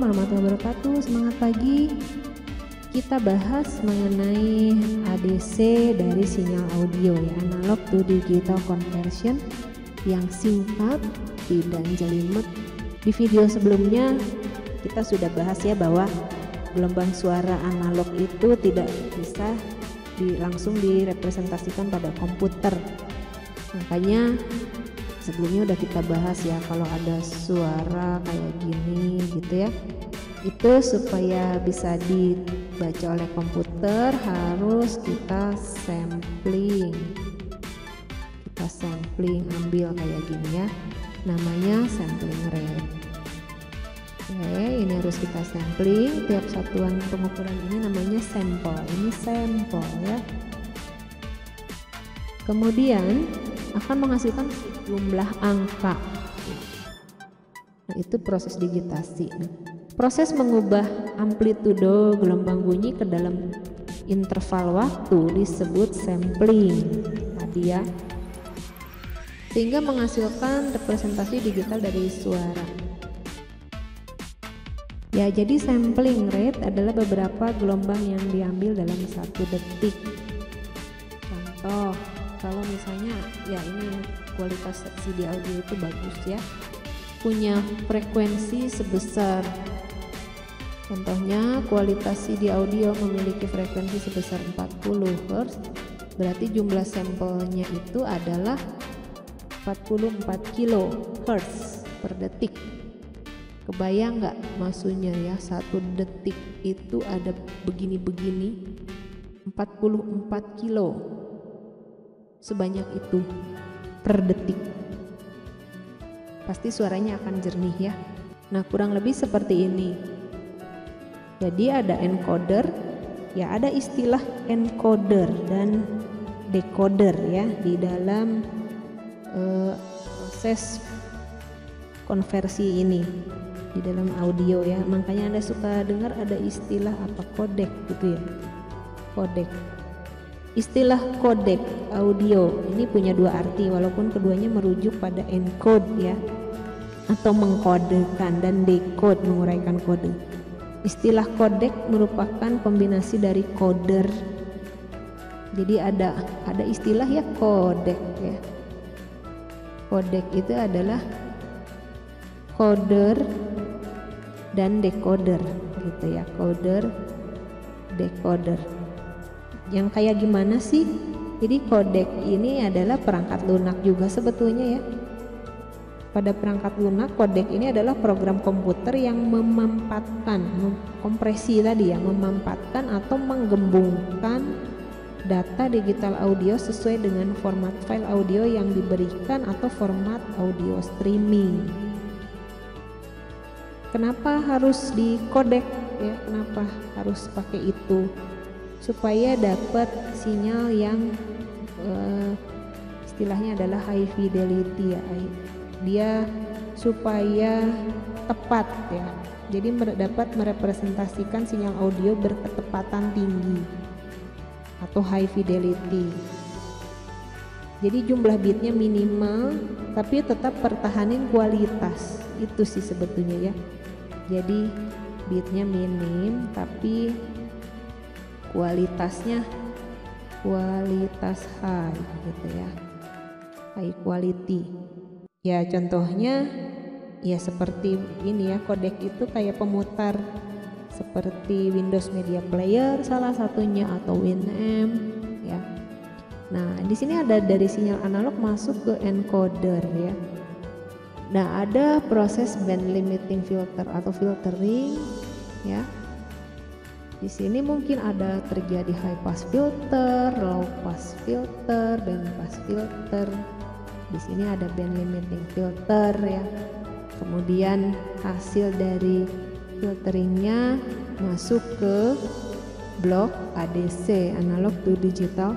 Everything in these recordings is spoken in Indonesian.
warahmatullahi wabarakatuh. Semangat pagi. Kita bahas mengenai ADC dari sinyal audio ya, analog to digital conversion, yang singkat, tidak jelimet. Di video sebelumnya kita sudah bahas ya bahwa gelombang suara analog itu tidak bisa langsung direpresentasikan pada komputer. Makanya sebelumnya udah kita bahas ya, kalau ada suara kayak gini gitu ya, itu supaya bisa dibaca oleh komputer harus kita sampling. Ambil kayak gini ya, namanya sampling rate. Oke, ini harus kita sampling. Tiap satuan pengukuran ini namanya sampel. Ini sampel ya. Kemudian akan menghasilkan jumlah angka. Nah, itu proses digitasi. Nah, proses mengubah amplitudo gelombang bunyi ke dalam interval waktu disebut sampling tadi ya, sehingga menghasilkan representasi digital dari suara. Ya, jadi sampling rate adalah beberapa gelombang yang diambil dalam 1 detik. Contoh, kalau misalnya ya ini kualitas CD audio itu bagus ya, punya frekuensi sebesar, contohnya kualitas CD audio memiliki frekuensi sebesar 40 Hz, berarti jumlah sampelnya itu adalah 44 kHz per detik. Kebayang nggak maksudnya ya, 1 detik itu ada begini-begini 44 kilo, sebanyak itu per detik. Pasti suaranya akan jernih ya. Nah, kurang lebih seperti ini. Jadi ada encoder, ya ada istilah encoder dan decoder ya di dalam proses konversi ini di dalam audio ya. Makanya Anda suka dengar ada istilah apa, codec gitu ya, codec. Istilah codec audio ini punya 2 arti, walaupun keduanya merujuk pada encode ya, atau mengkodekan, dan decode menguraikan kode. Istilah codec merupakan kombinasi dari coder. Jadi ada istilah ya codec ya. Codec itu adalah coder dan decoder gitu ya, coder, decoder. Yang kayak gimana sih? Jadi codec ini adalah perangkat lunak juga sebetulnya ya. Pada perangkat lunak, codec ini adalah program komputer yang memampatkan, kompresi tadi ya, memampatkan atau menggembungkan data digital audio sesuai dengan format file audio yang diberikan atau format audio streaming. Kenapa harus dikodek ya? Kenapa harus pakai itu? Supaya dapat sinyal yang istilahnya adalah high fidelity ya. Dia supaya tepat ya. Jadi dapat merepresentasikan sinyal audio berketepatan tinggi atau high fidelity. Jadi jumlah bitnya minimal tapi tetap pertahanin kualitas. Itu sih sebetulnya ya. Jadi bitnya minim tapi kualitasnya kualitas high gitu ya, high quality ya. Contohnya ya seperti ini ya, codec itu kayak pemutar seperti Windows Media Player salah satunya, atau Winamp ya. Nah, di sini ada dari sinyal analog masuk ke encoder ya. Nah, ada proses band limiting filter atau filtering ya. Di sini mungkin ada terjadi high pass filter, low pass filter, band pass filter. Di sini ada band limiting filter ya. Kemudian hasil dari filteringnya masuk ke blok ADC, analog to digital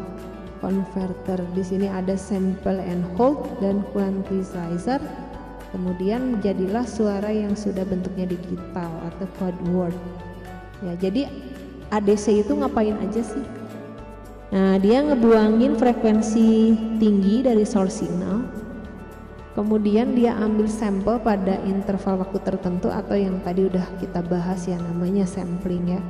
converter. Di sini ada sample and hold dan quantizer. Kemudian jadilah suara yang sudah bentuknya digital atau code word. Ya, jadi ADC itu ngapain aja sih? Nah, dia ngebuangin frekuensi tinggi dari source signal Kemudian dia ambil sampel pada interval waktu tertentu atau yang tadi udah kita bahas ya, namanya sampling ya.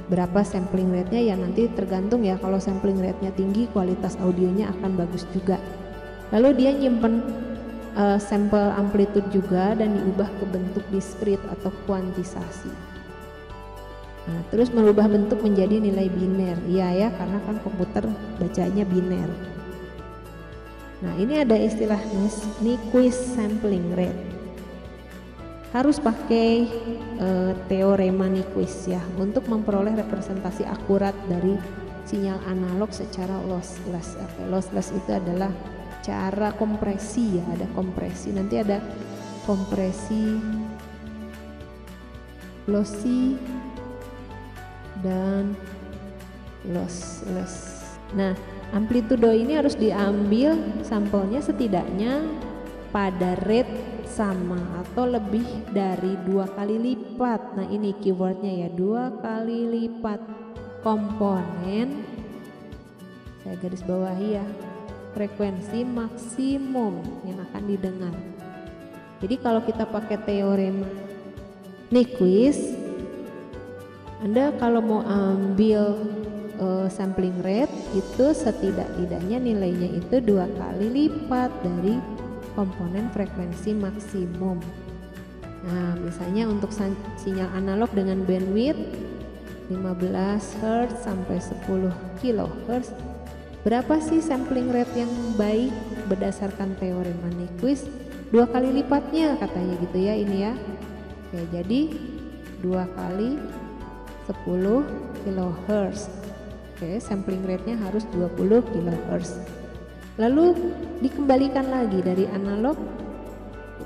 Berapa sampling rate-nya ya nanti tergantung ya, kalau sampling rate-nya tinggi kualitas audionya akan bagus juga. Lalu dia nyimpen sampel amplitude juga dan diubah ke bentuk discrete atau kuantisasi. Nah, terus merubah bentuk menjadi nilai biner. Iya ya, karena kan komputer bacanya biner. Nah, ini ada istilah Nyquist sampling rate. Harus pakai teorema Nyquist ya untuk memperoleh representasi akurat dari sinyal analog secara lossless. Lossless itu adalah cara kompresi ya, ada kompresi. Nanti ada kompresi lossy dan lossless. Nah, amplitudo ini harus diambil sampelnya setidaknya pada rate sama atau lebih dari 2 kali lipat. Nah, ini keywordnya ya, 2 kali lipat komponen, saya garis bawahi ya, frekuensi maksimum yang akan didengar. Jadi kalau kita pakai teorema Nyquist, Anda kalau mau ambil sampling rate itu setidak-tidaknya nilainya itu 2 kali lipat dari komponen frekuensi maksimum. Nah, misalnya untuk sinyal analog dengan bandwidth 15 Hz sampai 10 kHz, berapa sih sampling rate yang baik berdasarkan teorema Nyquist? 2 kali lipatnya katanya gitu ya, ini ya. Oke, jadi 2 kali 10 kHz. Oke, sampling rate-nya harus 20 kHz. Lalu dikembalikan lagi dari analog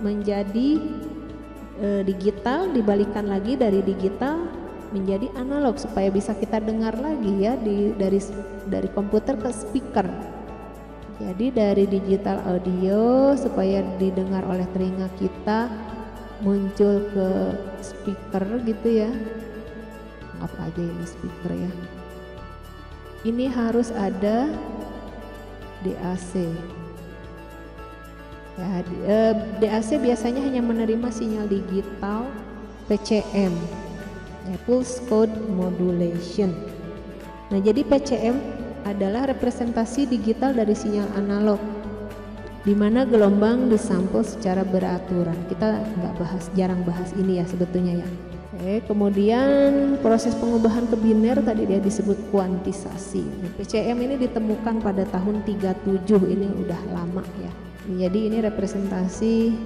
menjadi digital, dibalikan lagi dari digital menjadi analog supaya bisa kita dengar lagi ya dari komputer ke speaker. Jadi dari digital audio supaya didengar oleh telinga kita muncul ke speaker gitu ya. Anggap aja ini speaker ya. Ini harus ada DAC. Ya, DAC biasanya hanya menerima sinyal digital PCM, ya, Pulse Code Modulation. Nah, jadi PCM adalah representasi digital dari sinyal analog, di mana gelombang disampel secara beraturan. Kita jarang bahas ini ya sebetulnya ya. Oke, kemudian proses pengubahan ke biner tadi dia disebut kuantisasi. Nah, PCM ini ditemukan pada tahun 37, ini udah lama ya. Jadi ini representasi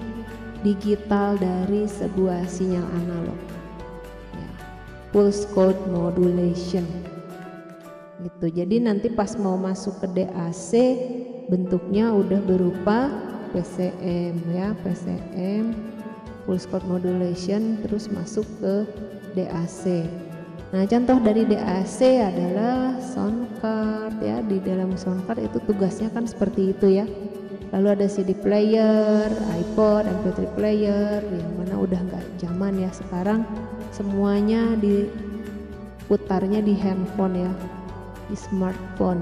digital dari sebuah sinyal analog. Ya, Pulse Code Modulation. Gitu. Jadi nanti pas mau masuk ke DAC bentuknya udah berupa PCM ya, PCM Pulse Code Modulation terus masuk ke DAC. Nah, contoh dari DAC adalah sound card ya. Di dalam sound card itu tugasnya kan seperti itu ya. Lalu ada CD player, iPod, MP3 player, yang mana udah nggak zaman ya sekarang, semuanya diputarnya di handphone ya, di smartphone.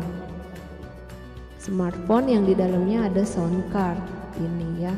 Smartphone yang di dalamnya ada sound card ini ya.